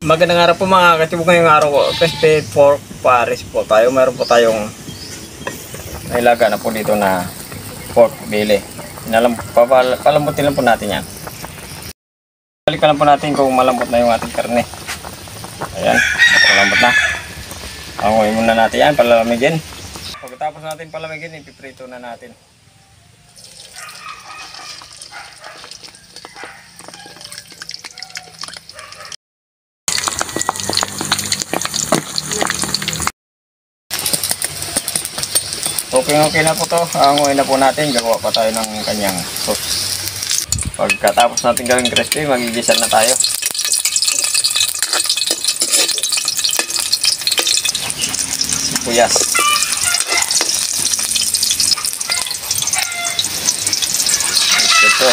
Magandang araw po mga katibog, ngayong araw ko. Crispy pork pares po tayo. Meron po tayong nailaga na po dito na pork belly. Palambutin lang po natin yan. Balikan lang po natin kung malambot na yung ating karne. Ayan, malambot na. Panguhin muna natin yan, palamigin. Pagkatapos natin palamigin, ipiprito na natin. Okay na po to. Anguin na po natin. Gagawa pa tayo ng kanyang sauce. Pagkatapos natin gawing crispy, magigisa na tayo. Sibuyas. Ito.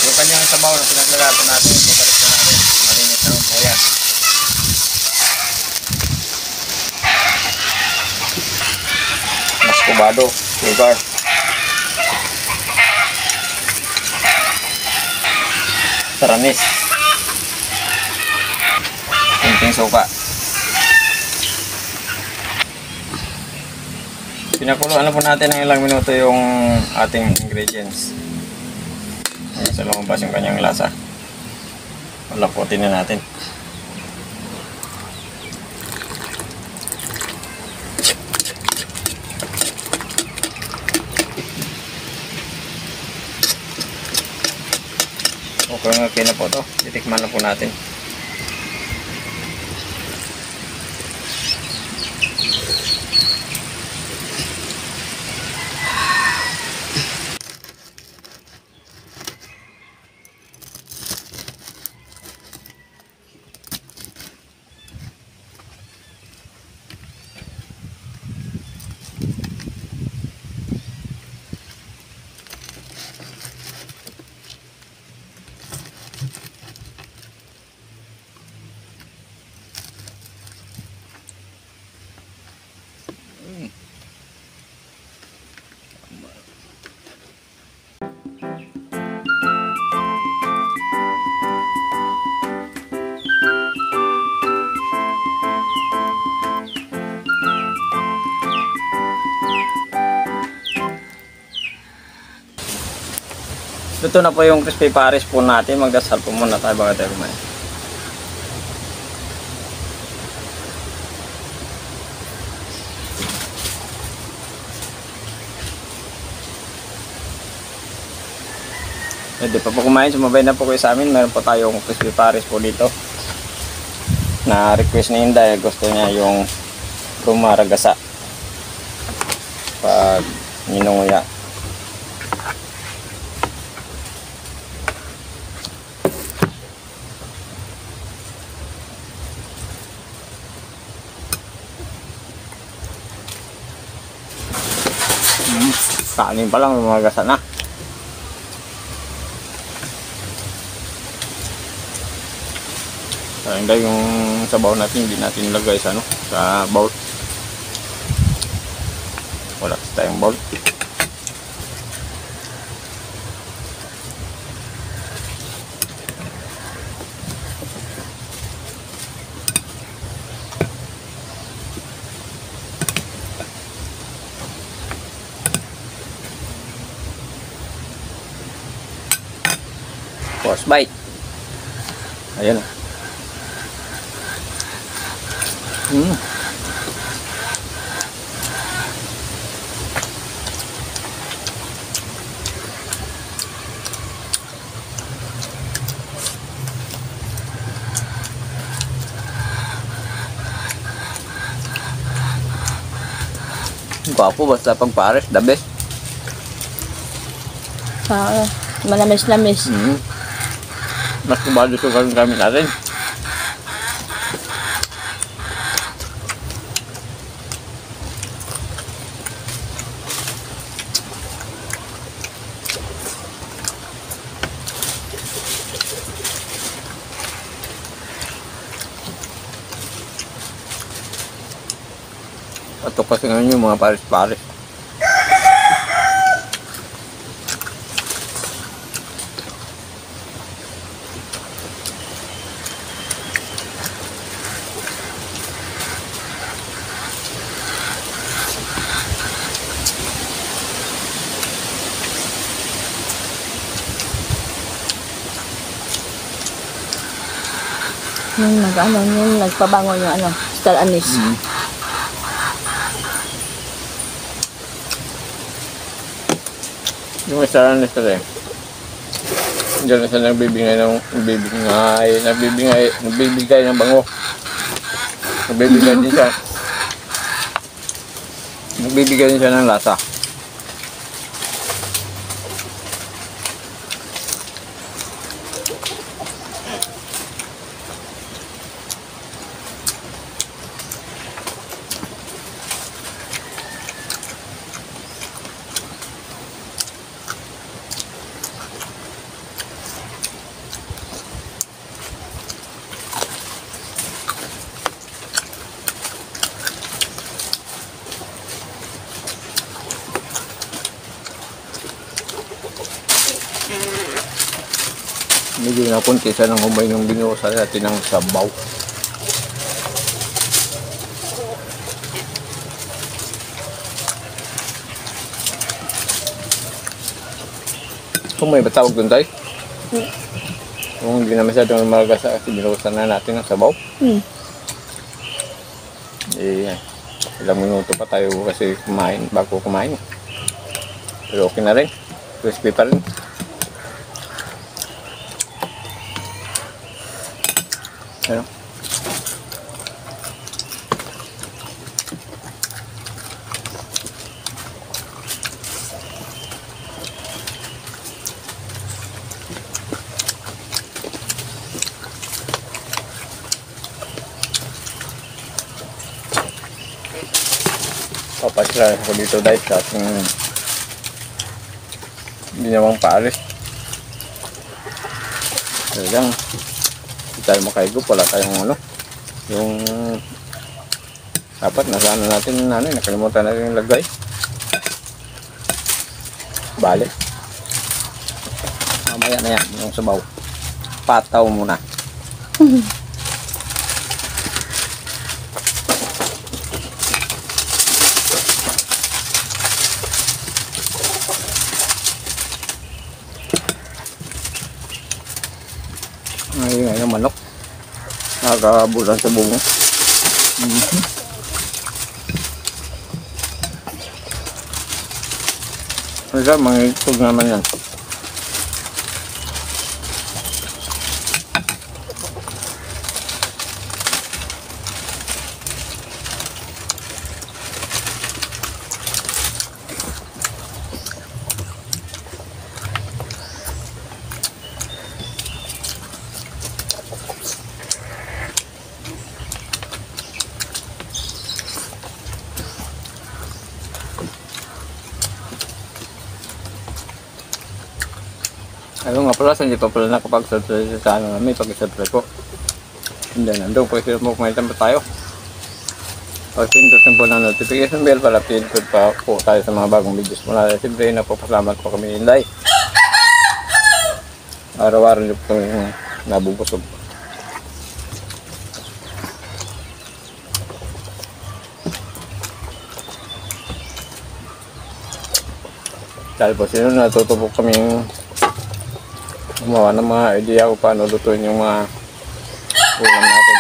Yung kanyang sabaw na pinaglalato natin, pabalik na natin. Malinis naman po yan. Mascobado, sugar. Taranis. Kunting suka. Pinakuluan na po natin ng ilang minuto yung ating ingredients. Sa lumabas yung kanyang lasa. Palaputin na natin. Okay na po to. Titikman na po natin. Luto na po yung crispy pares po natin. Magdasal po muna tayo bago tayo kumain. Hindi pa po kumain, sumabay na po kayo sa amin. Meron po tayong crispy pares po dito na request ni Inday. Gusto niya yung rumaragasa pag ninunguya. Kanin pa lang, lumagasa na. Sayang yung sabaw natin, hindi natin ilagay sa sa bowl. Wala tayong bowl. First bite. Ayan na. Gwapo basta pang pares, the best. Malamis-lamis. Mas kubado sugar yung gamit natin. Ito kasi ngayon yung mga pares-pares. Yung nagpabango yung star anise. Yung isa na sila eh. Diyan na sila nagbibigay ng bango. Nagbibigay din siya ng lasa. Medyo napunti siya ng humay ng binuhusan natin ng sabaw. Humay ba tawag doon tayo? Kung hindi na masyadong malagasa kasi binuhusan na natin ng sabaw. Eh, ilang minuto pa tayo kasi bago kumain. Pero okay na rin. Crispy pa rin. Ano? Papasira ako dito guys sa ating ginawang pares. Talagang hindi tayo makaigop, wala tayong yung dapat nasaan natin nakalimutan natin yung lagay. Bale mamaya na yan yung sabaw, pataw muna. Ngayon yung manok nakakabulan sa bungo. Kaya mga itog naman yan. Ano nga pala, hindi pa pala nakapag-subscribe sa ano namin, pag-subscribe po. Hindi, nandun po kasi kumaitan pa tayo. Pag pindutin po ng notification bell para pindutin pa po tayo sa mga bagong videos mula. Siyempre, napapasalamat po kami Inday. Araw-araw nyo po kami nabubusog. Dahil po sino natutubok kaming gumawa ng mga idea kung paano lutuin yung mga ulam natin.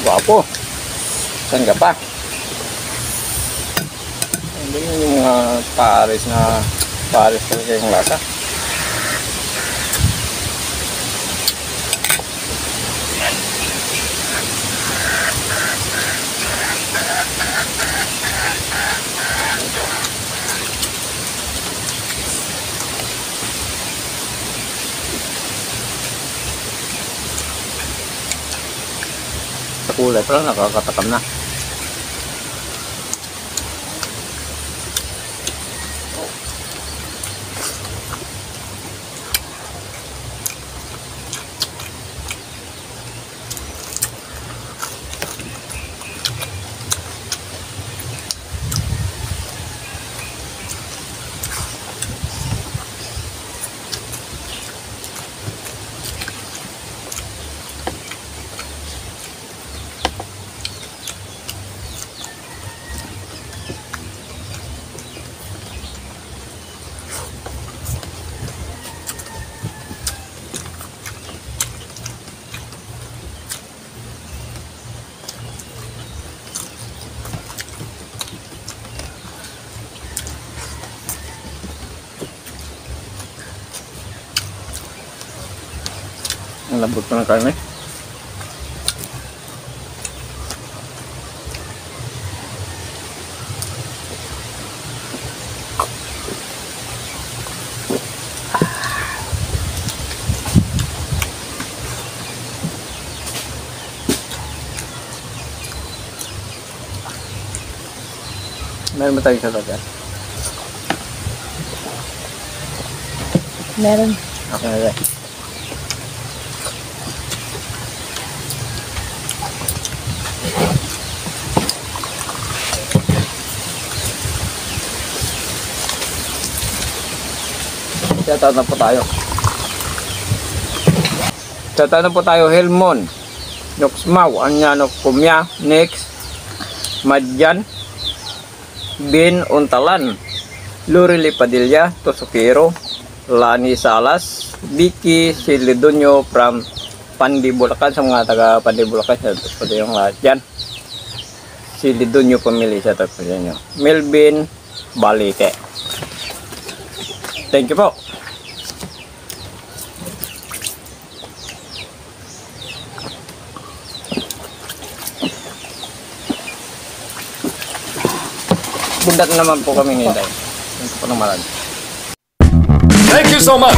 Wapo, saan ka pa? Hindi yung mga pares na Pares talaga yung lasa. Sa kulay pa lang nakakatakam na. Ang lambot pa ng karne. Meron ba tayong sasagan? Meron. Okay na rin. Shoutout na po tayo. Shoutout na po tayo. Helmon, Noxmau, Anyano, Kumya, Next, Madyan, Bin Untalan, Lurili Padilla, Tosukiro, Lani Salas, Vicky Silidonyo from Pandi, Bulacan. Sa mga taga Pandi, Bulacan, shoutout po yung lahat dyan. Silidonyo Family, shoutout po dyan nyo. Melvin Balite. Thank you po. Bundat naman po kami ngayon tayo. Thank you po ng marami. Thank you so much.